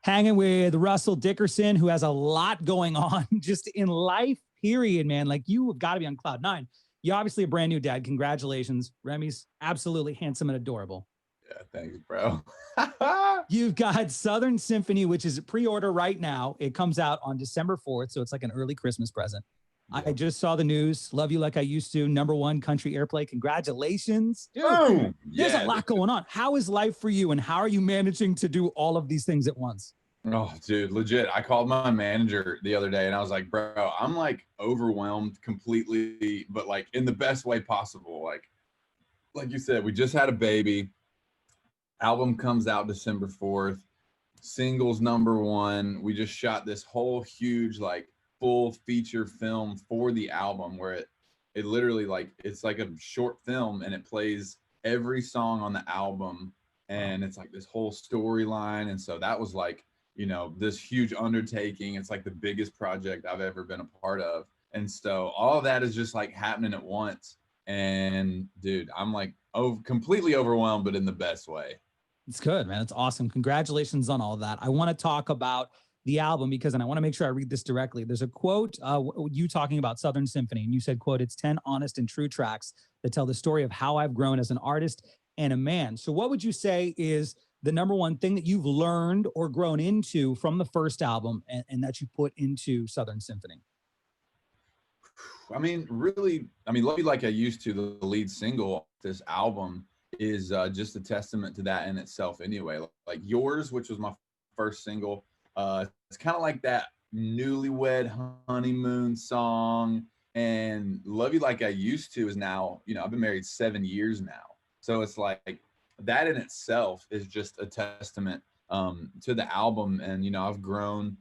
hanging with Russell Dickerson, who has a lot going on just in life, period, man. Like, you have got to be on cloud nine. You're obviously a brand new dad. Congratulations. Remy's absolutely handsome and adorable. Yeah, thanks, bro. You've got Southern Symphony, which is pre-order right now. It comes out on December 4th, so it's like an early Christmas present. Yep. I just saw the news. Love You Like I Used To, #1 country airplay. Congratulations. Dude, boom. There's a lot going on. How is life for you, and how are you managing to do all of these things at once? Oh, dude, legit. I called my manager the other day and I was like, bro, I'm like overwhelmed completely, but like in the best way possible. Like you said, we just had a baby. Album comes out December 4th. Singles #1. We just shot this whole huge, like, full feature film for the album where it literally, like, it's like a short film and it plays every song on the album. And it's like this whole storyline. And so that was like, you know, this huge undertaking. It's like the biggest project I've ever been a part of. And so all of that is just like happening at once. And dude, I'm like completely overwhelmed, but in the best way. It's good, man. It's awesome. Congratulations on all that. I want to talk about the album and I want to make sure I read this directly. There's a quote, you talking about Southern Symphony, and you said, quote, "It's 10 honest and true tracks that tell the story of how I've grown as an artist and a man." So what would you say is the #1 thing that you've learned or grown into from the first album and that you put into Southern Symphony? I mean, really, Love You Like I Used To, the lead single of this album, is just a testament to that in itself anyway. Like Yours, which was my first single, it's kind of like that newlywed honeymoon song. And Love You Like I Used To is now, you know, I've been married 7 years now. So it's like that in itself is just a testament to the album. And, you know, I've grown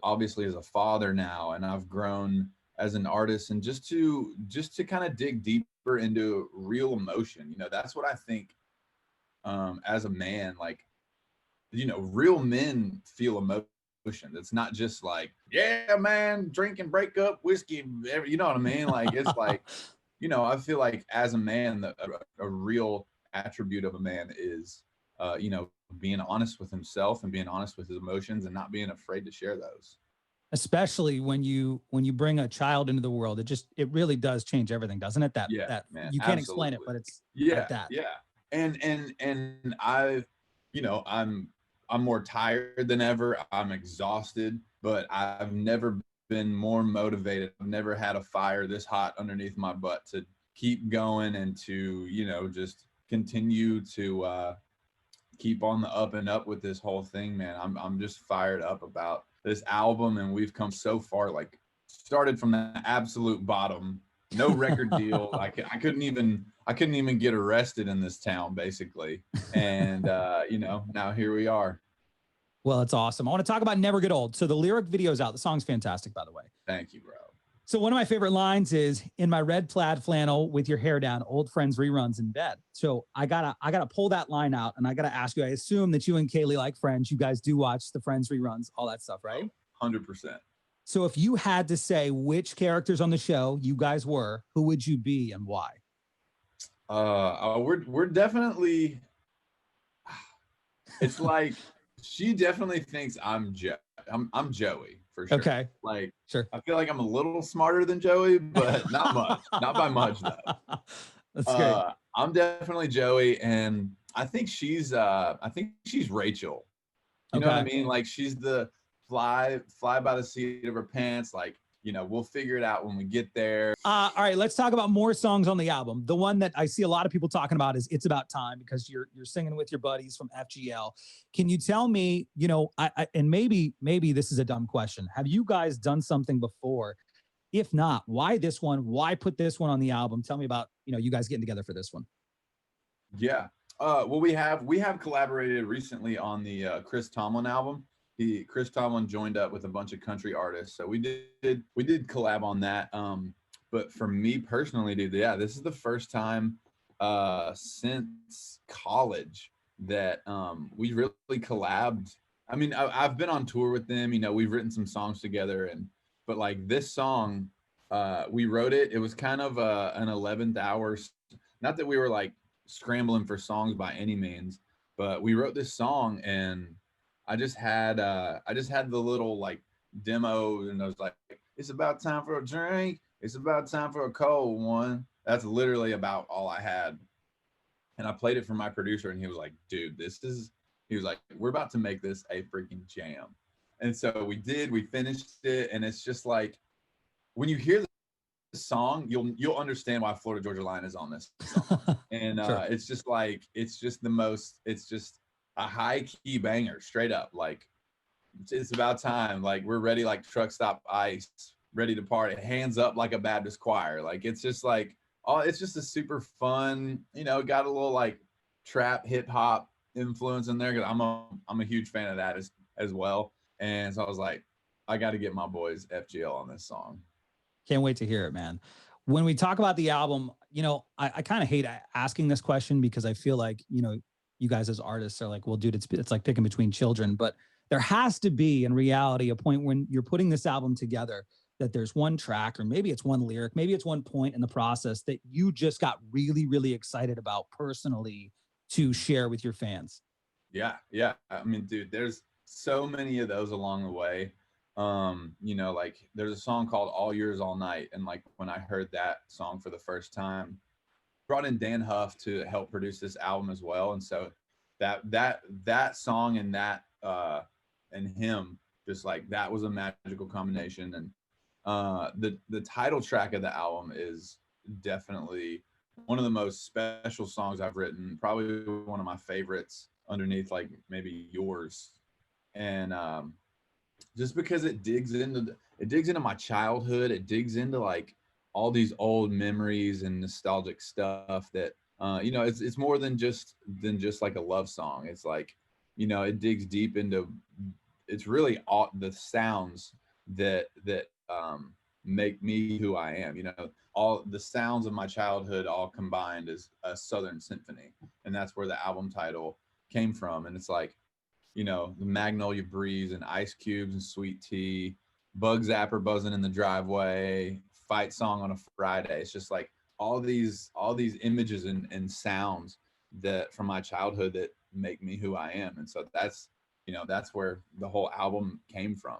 obviously as a father now, and I've grown as an artist, and just to kind of dig deeper into real emotion. You know, that's what I think as a man, like, you know, real men feel emotion. It's not just like, yeah, man, drink and break up, whiskey, you know what I mean? Like, it's like, you know, I feel like as a man, a real attribute of a man is, you know, being honest with himself and being honest with his emotions and not being afraid to share those. Especially when you bring a child into the world, it really does change everything, doesn't it? That Man, you can't explain it, but it's like that. Yeah. And I've, you know, I'm more tired than ever. I'm exhausted, but I've never been more motivated. I've never had a fire this hot underneath my butt to keep going and to, you know, just continue to keep on the up and up with this whole thing, man. I'm just fired up about this album, and we've come so far. Like, started from the absolute bottom, no record deal. I couldn't even get arrested in this town, basically. And you know, now here we are. Well, it's awesome. I want to talk about Never Get Old. So the lyric video's out. The song's fantastic, by the way. Thank you, bro. So one of my favorite lines is, "In my red plaid flannel with your hair down, old friends reruns in bed." So I gotta pull that line out, and I gotta ask you, I assume that you and Kaylee like Friends. You guys do watch the Friends reruns, all that stuff, right? 100%. So if you had to say which characters on the show you guys were, who would you be and why? We're definitely, it's like, she definitely thinks I'm Joey. For sure. Okay. Like, sure. I feel like I'm a little smarter than Joey, but not much. Not by much, though. That's great. I'm definitely Joey, and I think she's Rachel. You know what I mean? Like, she's the fly by the seat of her pants. Like, you know, we'll figure it out when we get there. All right, let's talk about more songs on the album. The one that I see a lot of people talking about is "It's About Time," because you're singing with your buddies from FGL. Can you tell me, you know, and maybe this is a dumb question. Have you guys done something before? If not, why this one? Why put this one on the album? Tell me about, you know, you guys getting together for this one. Yeah. Well, we have collaborated recently on the Chris Tomlin album. Chris Tomlin joined up with a bunch of country artists, so we did collab on that. But for me personally, dude, yeah, this is the first time since college that we really collabed. I mean, I've been on tour with them. You know, we've written some songs together, but like this song, we wrote it. It was kind of an 11th hour. Not that we were like scrambling for songs by any means, but we wrote this song, and I just had the little like demo, and I was like, it's about time for a drink. It's about time for a cold one. That's literally about all I had. And I played it for my producer, and he was like, dude, he was like, we're about to make this a freaking jam. And so we did, we finished it. And it's just like, when you hear the song, you'll understand why Florida Georgia Line is on this song. And Sure. it's just like, it's just a high key banger, straight up. Like, it's about time. Like, we're ready, like truck stop ice, ready to party, hands up like a Baptist choir. Like, it's just like, oh, it's just a super fun, got a little like trap hip hop influence in there. Cause I'm a huge fan of that as well. And so I was like, I got to get my boys FGL on this song. Can't wait to hear it, man. When we talk about the album, I kind of hate asking this question because I feel like, you guys as artists are like, well, dude, it's like picking between children, but there has to be in reality a point when you're putting this album together that there's one track, or maybe it's one lyric, maybe it's one point in the process that you just got really, really excited about personally to share with your fans. Yeah. Yeah. I mean, dude, there's so many of those along the way. Like there's a song called All Yours All Night. And like when I heard that song for the first time, brought in Dan Huff to help produce this album as well. And so that song and that and him, just like that was a magical combination. And the title track of the album is definitely one of the most special songs I've written, probably one of my favorites underneath like maybe yours. And just because it digs into my childhood, it digs into like all these old memories and nostalgic stuff that it's more than just like a love song. It's like, it digs deep into, it's really all the sounds that make me who I am. All the sounds of my childhood all combined is a Southern Symphony, and that's where the album title came from. And it's like, the magnolia breeze and ice cubes and sweet tea, bug zapper buzzing in the driveway, fight song on a Friday. It's just like all these images and sounds that from my childhood that make me who I am. And so that's where the whole album came from.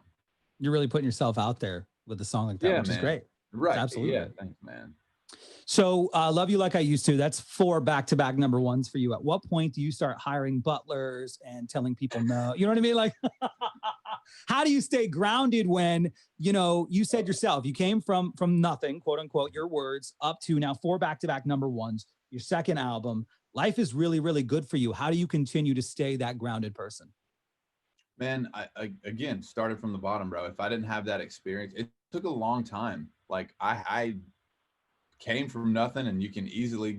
You're really putting yourself out there with a song like that, Yeah, which is man. great. Right. Absolutely. Yeah. Thanks, man. So Love You Like I Used to, that's 4 back-to-back number ones for you. At what point do you start hiring butlers and telling people no? You know what I mean? Like, how do you stay grounded when, you said yourself, you came from nothing, quote unquote, your words, up to now 4 back-to-back number ones, your second album. Life is really, really good for you. How do you continue to stay that grounded person? Man, I again started from the bottom, bro. If I didn't have that experience, it took a long time. Like I came from nothing, and you can easily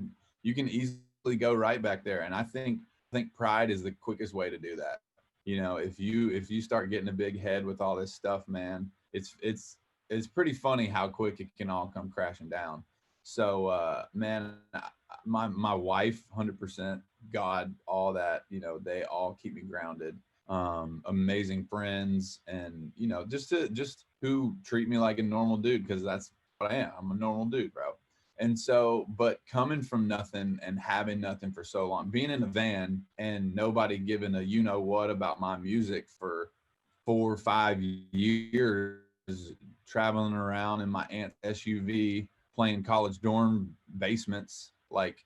go right back there. And I think pride is the quickest way to do that. If you start getting a big head with all this stuff, man, it's pretty funny how quick it can all come crashing down. So man, my wife, 100%, God, all that, they all keep me grounded. Amazing friends, and just who treat me like a normal dude, because that's what I am. I'm a normal dude, bro. And so, but coming from nothing and having nothing for so long, being in a van and nobody giving a what about my music for 4 or 5 years, traveling around in my aunt's SUV, playing college dorm basements, like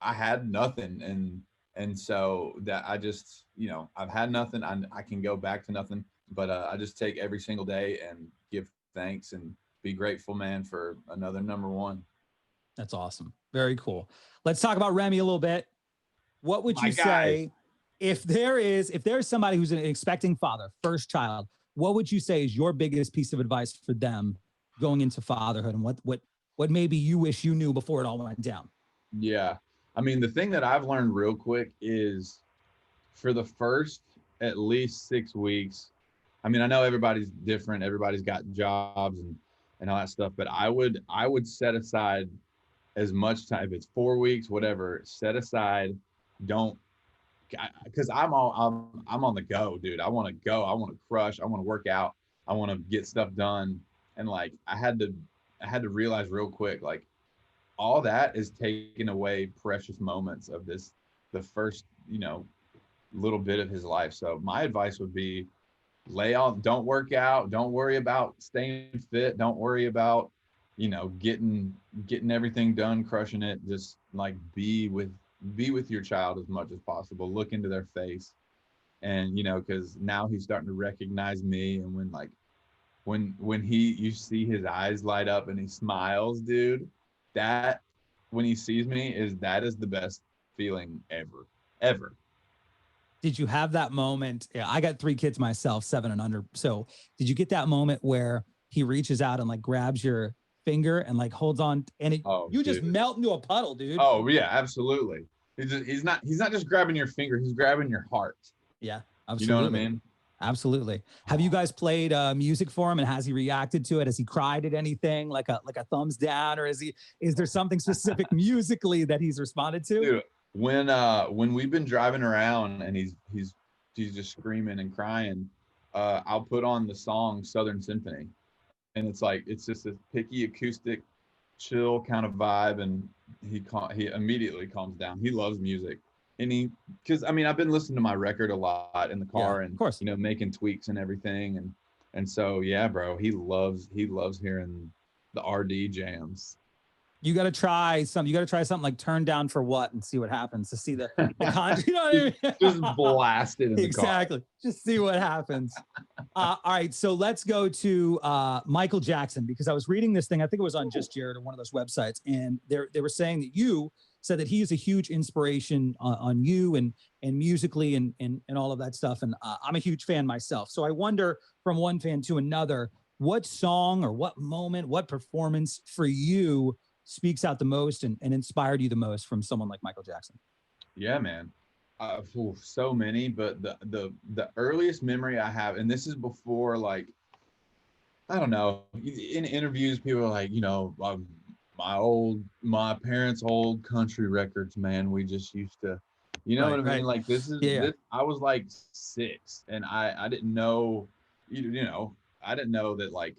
I had nothing. And so that I just, I've had nothing. I can go back to nothing, but I just take every single day and give thanks and be grateful, man, for another number one. That's awesome. Very cool. Let's talk about Remy a little bit. What would My you guy. say if there is somebody who's an expecting father, first child, what would you say is your biggest piece of advice for them going into fatherhood, and what maybe you wish you knew before it all went down? Yeah. I mean, the thing that I've learned real quick is for the first at least 6 weeks, I mean, I know everybody's different. Everybody's got jobs and all that stuff, but I would set aside as much time. If it's 4 weeks, whatever, set aside. Don't, because I'm on the go, dude. I want to go. I want to crush. I want to work out. I want to get stuff done. And like, I had to realize real quick, like, all that is taking away precious moments of the first, little bit of his life. So my advice would be lay off, don't work out, don't worry about staying fit, don't worry about, getting everything done, crushing it. Just like be with your child as much as possible. Look into their face. And because now he's starting to recognize me, and when you see his eyes light up and he smiles, dude, that when he sees me that is the best feeling ever. Did you have that moment? Yeah, I got 3 kids myself, 7 and under. So did you get that moment where he reaches out and like grabs your finger and like holds on, and you just melt into a puddle, dude? Oh yeah, absolutely. He's not just grabbing your finger, he's grabbing your heart. Yeah, absolutely. You know what I mean? Absolutely. Have you guys played music for him, and has he reacted to it? Has he cried at anything, like a thumbs down, or is there something specific musically that he's responded to? Dude, when we've been driving around and he's just screaming and crying, I'll put on the song Southern Symphony, and it's just this picky acoustic, chill kind of vibe, and he immediately calms down. He loves music. And because I've been listening to my record a lot in the car, and of course, making tweaks and everything, and so yeah, bro, he loves hearing the RD jams. You got to try something. You got to try something like "Turn Down for What" and see what happens. To see the content, you know what I mean? Just blast it in the exactly. car. Just see what happens. All right, so let's go to Michael Jackson, because I was reading this thing. I think it was on Just Jared or one of those websites, and they were saying that you said that he is a huge inspiration on you and musically and all of that stuff. And I'm a huge fan myself. So I wonder, from one fan to another, what song or what moment, what performance for you speaks out the most and inspired you the most from someone like Michael Jackson? Yeah, man. So many, but the earliest memory I have, and this is before, like, I don't know, in interviews, people are like, my parents' old country records, man. We just used to, what I mean? Right. Like, this, I was like 6, and I didn't know, I didn't know that, like,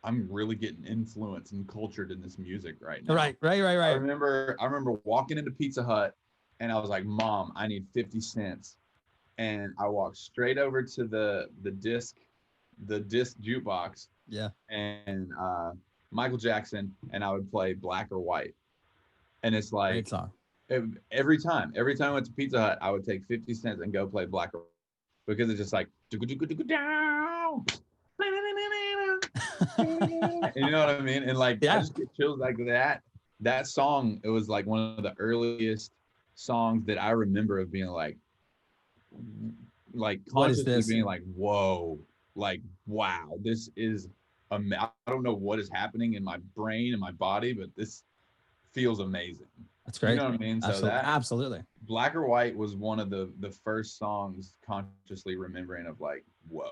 I'm really getting influenced and cultured in this music right now. Right. I remember walking into Pizza Hut, and I was like, Mom, I need 50 cents. And I walked straight over to the disc jukebox. Yeah. And Michael Jackson, and I would play Black or White. And it's like, great song. Every time I went to Pizza Hut, I would take 50 cents and go play Black or White, because it's just like, down. You know what I mean? And like, I just get chills like that. That song, it was like one of the earliest songs that I remember of being like consciously being like, whoa, like, wow, this is I don't know what is happening in my brain and my body, but this feels amazing. That's great. You know what I mean? Absolutely. So absolutely. Black or White was one of the first songs consciously remembering of like, whoa.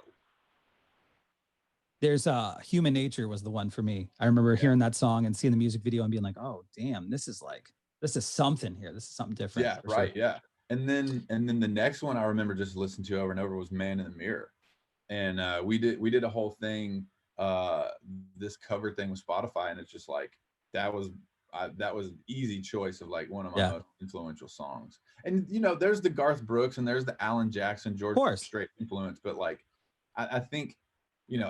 There's Human Nature was the one for me. I remember hearing that song and seeing the music video and being like, oh damn, this is something here. This is something different. Yeah, right. Sure. Yeah. And then the next one I remember just listening to over and over was Man in the Mirror. And we did a whole thing, this cover thing with Spotify, and it's just like that was easy choice of like one of my most influential songs. And there's the Garth Brooks and there's the Alan Jackson, George Strait influence, but like I think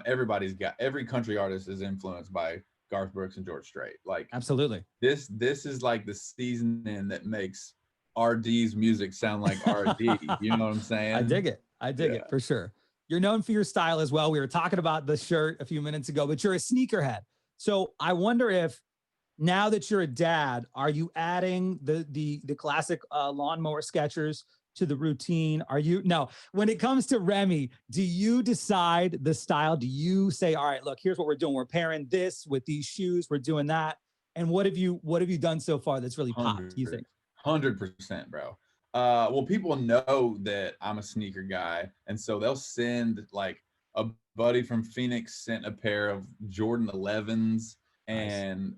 every country artist is influenced by Garth Brooks and George Strait. Like, absolutely. This is like the seasoning that makes RD's music sound like RD. You know what I'm saying? I dig it for sure. You're known for your style as well. We were talking about the shirt a few minutes ago, but you're a sneakerhead. So I wonder if, now that you're a dad, are you adding the classic lawnmower Skechers to the routine? When it comes to Remy, do you decide the style? Do you say, all right, look, here's what we're doing. We're pairing this with these shoes. We're doing that. And what have you done so far that's really popped, do you think? 100%, bro. Well, people know that I'm a sneaker guy. And so they'll send, like, a buddy from Phoenix sent a pair of Jordan 11s and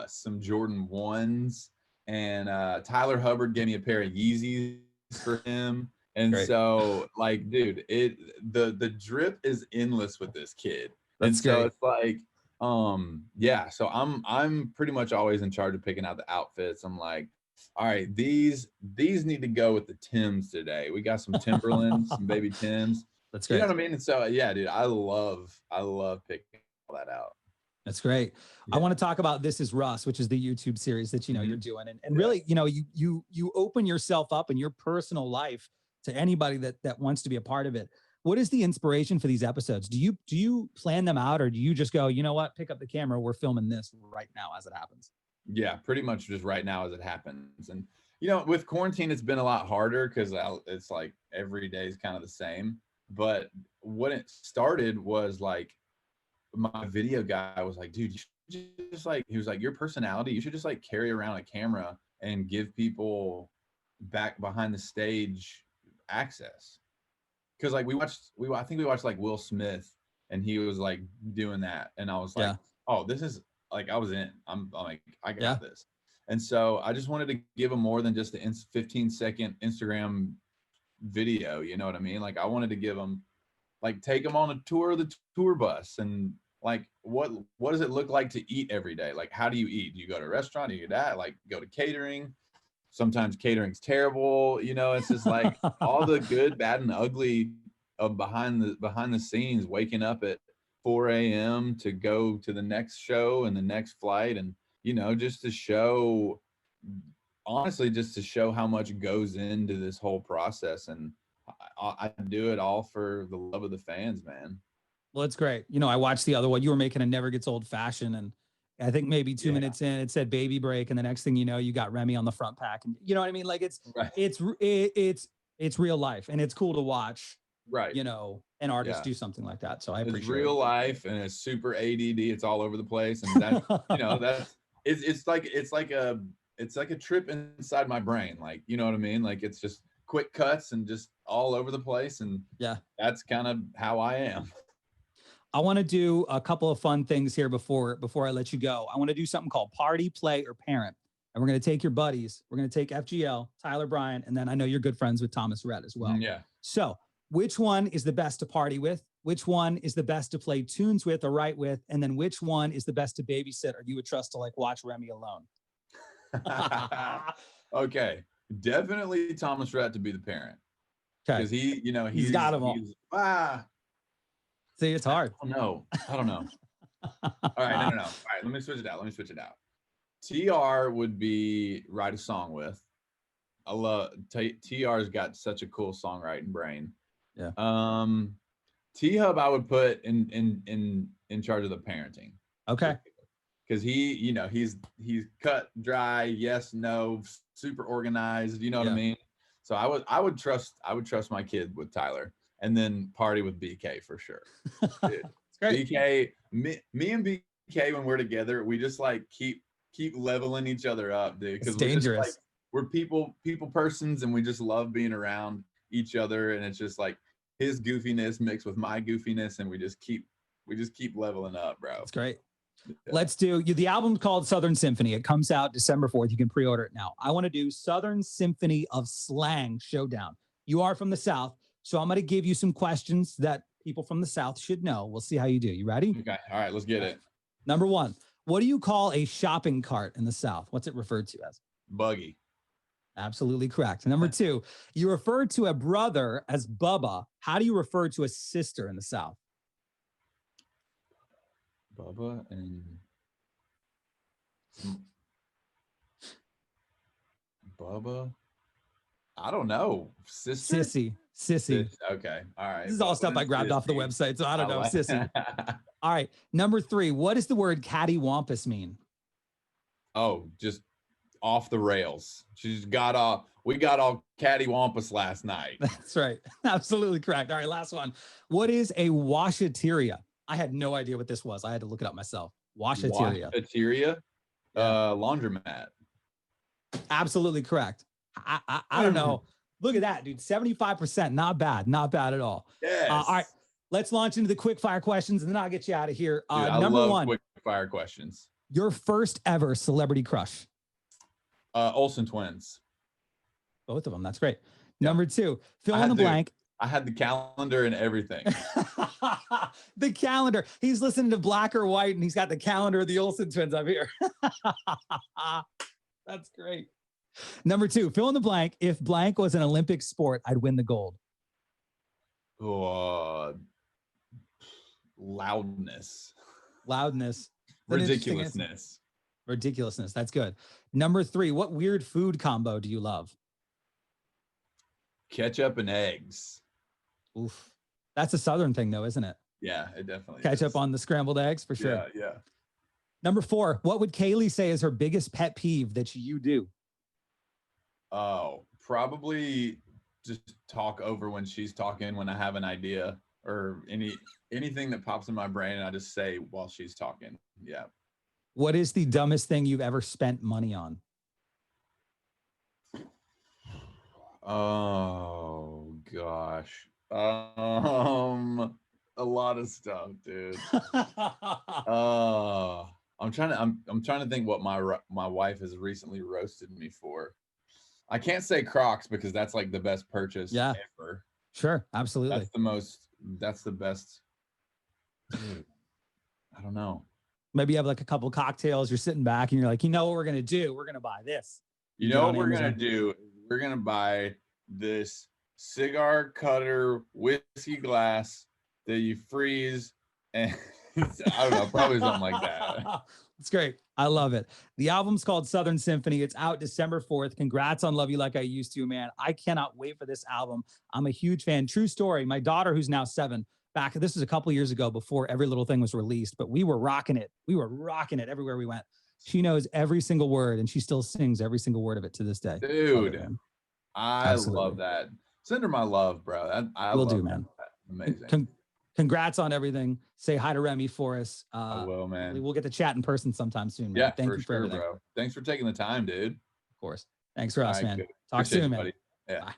some Jordan 1s. And Tyler Hubbard gave me a pair of Yeezys for him. And great. So, like, dude, the drip is endless with this kid. That's great. So it's like, so I'm pretty much always in charge of picking out the outfits. I'm like, All right, these need to go with the Tims today. We got some Timberlands, some baby Tims. That's You great. know what I mean? And so yeah, dude, I love picking all that out. That's great. Yeah. I want to talk about This Is Russ, which is the YouTube series that, you're doing. And really, you open yourself up in your personal life to anybody that wants to be a part of it. What is the inspiration for these episodes? Do you plan them out, or do you just go, you know what, pick up the camera, we're filming this right now as it happens? Yeah, pretty much just right now as it happens. And with quarantine, it's been a lot harder because it's like every day is kind of the same. But what it started was like, my video guy was like, dude, you should just like, he was like, your personality, you should just like carry around a camera and give people back behind the stage access. Cause like I think we watched like Will Smith, and he was like doing that. And I was like, oh, this is like, I was in, I'm like, I got this. And so I just wanted to give him more than just the 15-second Instagram video. You know what I mean? Like I wanted to give him, like, take them on a tour of the tour bus, and like, what does it look like to eat every day? Like, how do you eat? Do you go to a restaurant? Do you go to catering? Sometimes catering's terrible. It's just like all the good, bad, and ugly of behind the scenes, waking up at 4 a.m. to go to the next show and the next flight. And, just to show, honestly, just to show how much goes into this whole process. And I do it all for the love of the fans, man. Well, it's great. I watched the other one. You were making a Never Gets Old fashion, and I think maybe 2 minutes in, it said baby break, and the next thing you know, you got Remy on the front pack, and you know what I mean? Like it's real life, and it's cool to watch. Right. An artist do something like that. So I appreciate it's real life, and it's super ADD. It's all over the place, and that it's like a trip inside my brain. Like, you know what I mean? Like it's just quick cuts and just all over the place, and that's kind of how I am. I want to do a couple of fun things here before I let you go. I want to do something called Party, Play, or Parent. And we're going to take your buddies. We're going to take FGL, Tyler Bryant, and then I know you're good friends with Thomas Rhett as well. Yeah. So which one is the best to party with? Which one is the best to play tunes with or write with? And then which one is the best to babysit, or you would trust to like watch Remy alone? Okay. Definitely Thomas Rhett to be the parent. Okay. Because he's got them all. See, it's hard. I don't know. All right, no. All right, let me switch it out. TR would be write a song with. I love TR's got such a cool songwriting brain. Yeah. T-Hub I would put in charge of the parenting. Okay. Because he's cut, dry, yes, no, super organized. You know what I mean? So I would trust my kid with Tyler. And then party with BK for sure. Dude, BK, me and BK, when we're together, we just like keep leveling each other up, dude. It's dangerous. We're people persons, and we just love being around each other. And it's just like his goofiness mixed with my goofiness, and we just keep leveling up, bro. That's great. Yeah. Let's do the album's called Southern Symphony. It comes out December 4th. You can pre-order it now. I want to do Southern Symphony of Slang Showdown. You are from the South. So I'm going to give you some questions that people from the South should know. We'll see how you do. You ready? Okay. All right. Let's get it. Number 1, what do you call a shopping cart in the South? What's it referred to as? Buggy. Absolutely correct. Number 2, you refer to a brother as Bubba. How do you refer to a sister in the South? Bubba and Bubba. I don't know. Sister? Sissy. Okay. All right. This is all stuff I grabbed off the website, so I don't know. Sissy. All right. Number 3, what does the word cattywampus mean? Oh, just off the rails. We got all cattywampus last night. That's right. Absolutely correct. All right. Last one. What is a washateria? I had no idea what this was. I had to look it up myself. Washateria. Washateria? Laundromat. Absolutely correct. I don't know. Look at that, dude. 75%. Not bad. Not bad at all. Yes. All right. Let's launch into the quick fire questions, and then I'll get you out of here. Dude, I number love 1. Quick fire questions. Your first ever celebrity crush. Olsen twins. Both of them. That's great. Yeah. Number 2, fill in the blank. I had the calendar and everything. The calendar. He's listening to Black or White, and he's got the calendar of the Olsen twins up here. That's great. Number 2, fill in the blank. If blank was an Olympic sport, I'd win the gold. Loudness. Loudness. Ridiculousness. Ridiculousness. That's good. Number 3, what weird food combo do you love? Ketchup and eggs. Oof. That's a Southern thing though, isn't it? Yeah, it definitely Ketchup is. on the scrambled eggs for sure. Yeah. Number 4, what would Kaylee say is her biggest pet peeve that you do? Oh, probably just talk over when she's talking when I have an idea or anything that pops in my brain. I just say while she's talking. Yeah. What is the dumbest thing you've ever spent money on? Oh gosh. A lot of stuff, dude. I'm trying to think what my wife has recently roasted me for. I can't say Crocs because that's like the best purchase ever. Sure, absolutely. That's the best. Dude, I don't know. Maybe you have like a couple cocktails, you're sitting back and you're like, you know what we're gonna do? We're gonna buy this. You know what we're gonna do? We're gonna buy this cigar cutter whiskey glass that you freeze, and I don't know, probably something like that. It's great. I love it. The album's called Southern Symphony. It's out December 4th. Congrats on Love You Like I Used To, man. I cannot wait for this album. I'm a huge fan. True story. My daughter, who's now 7, this is a couple years ago before Every Little Thing was released, but we were rocking it. We were rocking it everywhere we went. She knows every single word and she still sings every single word of it to this day. Dude, I love that. Send her my love, bro. I will love do, man. That. Amazing. Congrats on everything. Say hi to Remy for us. I will, man. We'll get to chat in person sometime soon, man. Yeah, Thank you for everything. bro. Thanks for taking the time, dude. Of course. Thanks for us, man. Good. Talk Appreciate soon, you, man. buddy. Yeah. Bye.